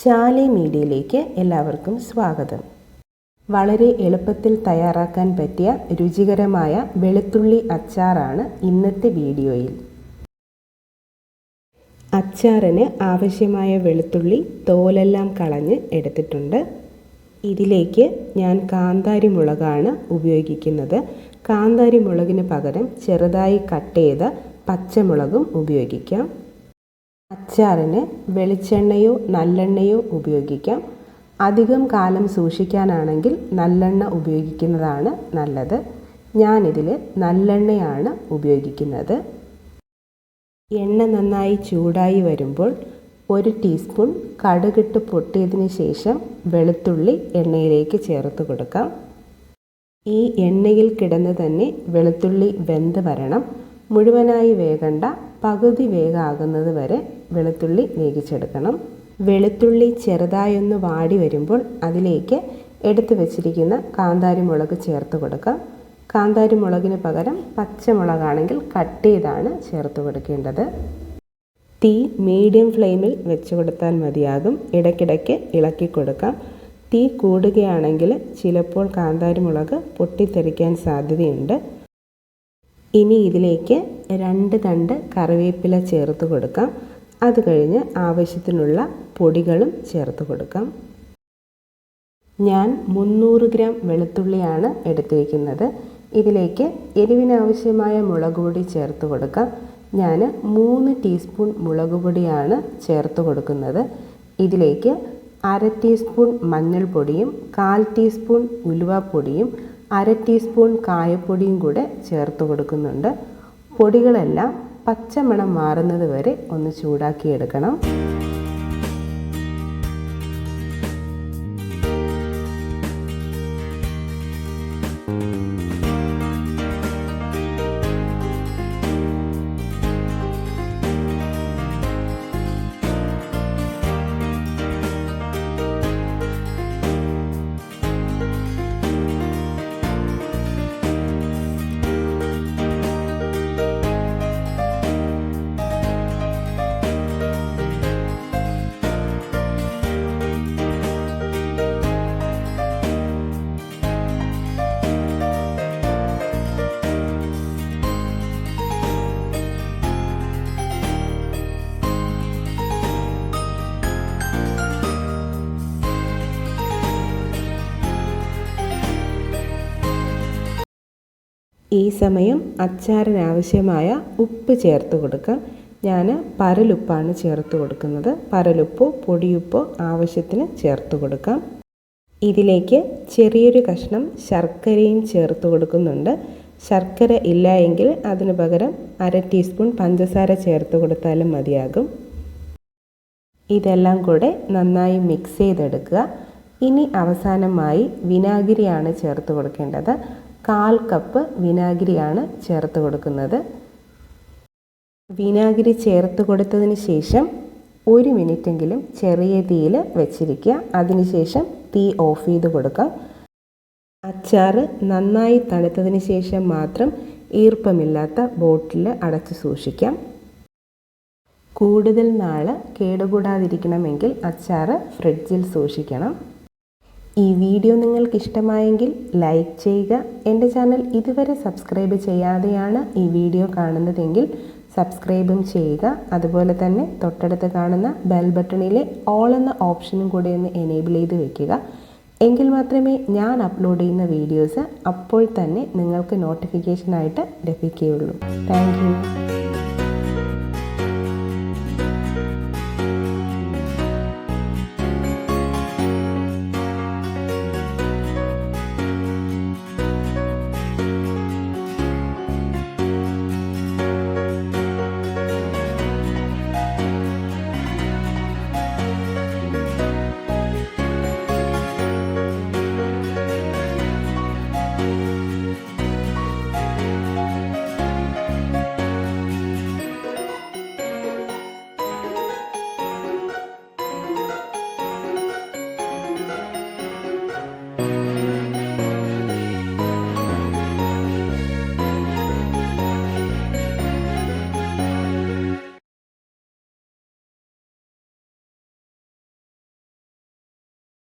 ചാലി മീഡിയയിലേക്ക് എല്ലാവർക്കും സ്വാഗതം. വളരെ എളുപ്പത്തിൽ തയ്യാറാക്കാൻ പറ്റിയ രുചികരമായ വെളുത്തുള്ളി അച്ചാറാണ് ഇന്നത്തെ വീഡിയോയിൽ. അച്ചാറിന് ആവശ്യമായ വെളുത്തുള്ളി തോലെല്ലാം കളഞ്ഞ് എടുത്തിട്ടുണ്ട്. ഇതിലേക്ക് ഞാൻ കാന്താരി മുളകാണ് ഉപയോഗിക്കുന്നത്. കാന്താരി മുളകിന് പകരം ചെറുതായി കട്ട് ചെയ്ത പച്ചമുളകും ഉപയോഗിക്കാം. അച്ചാറിന് വെളിച്ചെണ്ണയോ നല്ലെണ്ണയോ ഉപയോഗിക്കാം. അധികം കാലം സൂക്ഷിക്കാനാണെങ്കിൽ നല്ലെണ്ണ ഉപയോഗിക്കുന്നതാണ് നല്ലത്. ഞാനിതിൽ നല്ലെണ്ണയാണ് ഉപയോഗിക്കുന്നത്. എണ്ണ നന്നായി ചൂടായി വരുമ്പോൾ 1 ടീസ്പൂൺ കടുകിട്ട് പൊട്ടിയതിന് ശേഷം വെളുത്തുള്ളി എണ്ണയിലേക്ക് ചേർത്ത് കൊടുക്കാം. ഈ എണ്ണയിൽ കിടന്ന് തന്നെ വെളുത്തുള്ളി വെന്ത് വരണം. മുഴുവനായി വേകണ്ട, പകുതി വേഗമാകുന്നത് വരെ വെളുത്തുള്ളി വേവിച്ചെടുക്കണം. വെളുത്തുള്ളി ചെറുതായൊന്ന് വാടി വരുമ്പോൾ അതിലേക്ക് എടുത്തു വെച്ചിരിക്കുന്ന കാന്താരി മുളക് ചേർത്ത് കൊടുക്കാം. കാന്താരി മുളകിന് പകരം പച്ചമുളകാണെങ്കിൽ കട്ട് ചെയ്താണ് ചേർത്ത് കൊടുക്കേണ്ടത്. തീ മീഡിയം ഫ്ലെയിമിൽ വെച്ച് കൊടുത്താൽ മതിയാകും. ഇടയ്ക്കിടയ്ക്ക് ഇളക്കി കൊടുക്കാം. തീ കൂടുകയാണെങ്കിൽ ചിലപ്പോൾ കാന്താരി മുളക് പൊട്ടിത്തെറിക്കാൻ സാധ്യതയുണ്ട്. ഇനി ഇതിലേക്ക് 2 തണ്ട് കറിവേപ്പില ചേർത്ത് കൊടുക്കാം. അത് കഴിഞ്ഞ് ആവശ്യത്തിനുള്ള പൊടികളും ചേർത്ത് കൊടുക്കാം. ഞാൻ 300 ഗ്രാം വെളുത്തുള്ളിയാണ് എടുത്തിരിക്കുന്നത്. ഇതിലേക്ക് എരിവിനാവശ്യമായ മുളക് പൊടി ചേർത്ത് കൊടുക്കാം. ഞാൻ 3 ടീസ്പൂൺ മുളക് പൊടിയാണ് ചേർത്ത് കൊടുക്കുന്നത്. ഇതിലേക്ക് 1/2 ടീസ്പൂൺ മഞ്ഞൾപ്പൊടിയും 1/4 ടീസ്പൂൺ ഉലുവാപ്പൊടിയും 1/2 ടീസ്പൂൺ കായപ്പൊടിയും കൂടെ ചേർത്ത് കൊടുക്കുന്നുണ്ട്. പൊടികളെല്ലാം പച്ചമണം മാറുന്നത് വരെ ഒന്ന് ചൂടാക്കിയെടുക്കണം. ഈ സമയം അച്ചാറിനാവശ്യമായ ഉപ്പ് ചേർത്ത് കൊടുക്കാം. ഞാൻ പരലുപ്പാണ് ചേർത്ത് കൊടുക്കുന്നത്. പരലുപ്പോ പൊടിയുപ്പോ ആവശ്യത്തിന് ചേർത്ത് കൊടുക്കാം. ഇതിലേക്ക് ചെറിയൊരു കഷ്ണം ശർക്കരയും ചേർത്ത് കൊടുക്കുന്നുണ്ട്. ശർക്കര ഇല്ല എങ്കിൽ അതിന് പകരം 1/2 ടീസ്പൂൺ പഞ്ചസാര ചേർത്ത് കൊടുത്താലും മതിയാകും. ഇതെല്ലാം കൂടെ നന്നായി മിക്സ് ചെയ്തെടുക്കുക. ഇനി അവസാനമായി വിനാഗിരിയാണ് ചേർത്ത് കൊടുക്കേണ്ടത്. 1/4 കപ്പ് വിനാഗിരിയാണ് ചേർത്ത് കൊടുക്കുന്നത്. വിനാഗിരി ചേർത്ത് കൊടുത്തതിന് ശേഷം 1 മിനിറ്റെങ്കിലും ചെറിയ തീയിൽ വെച്ചിരിക്കുക. അതിനുശേഷം തീ ഓഫ് ചെയ്ത് കൊടുക്കാം. അച്ചാർ നന്നായി തണുത്തതിന് ശേഷം മാത്രം ഈർപ്പമില്ലാത്ത ബോട്ടിൽ അടച്ച് സൂക്ഷിക്കാം. കൂടുതൽ നാൾ കേടുകൂടാതിരിക്കണമെങ്കിൽ അച്ചാർ ഫ്രിഡ്ജിൽ സൂക്ഷിക്കണം. ഈ വീഡിയോ നിങ്ങൾക്ക് ഇഷ്ടമായെങ്കിൽ ലൈക്ക് ചെയ്യുക. എൻ്റെ ചാനൽ ഇതുവരെ സബ്സ്ക്രൈബ് ചെയ്യാതെയാണ് ഈ വീഡിയോ കാണുന്നതെങ്കിൽ സബ്സ്ക്രൈബും ചെയ്യുക. അതുപോലെ തന്നെ തൊട്ടടുത്ത് കാണുന്ന ബെൽ ബട്ടണിലെ ഓൾ എന്ന ഓപ്ഷനും കൂടി ഒന്ന് എനേബിൾ ചെയ്ത് വെക്കുക. എങ്കിൽ മാത്രമേ ഞാൻ അപ്ലോഡ് ചെയ്യുന്ന വീഡിയോസ് അപ്പോൾ തന്നെ നിങ്ങൾക്ക് നോട്ടിഫിക്കേഷനായിട്ട് ലഭിക്കുകയുള്ളൂ. Thank you.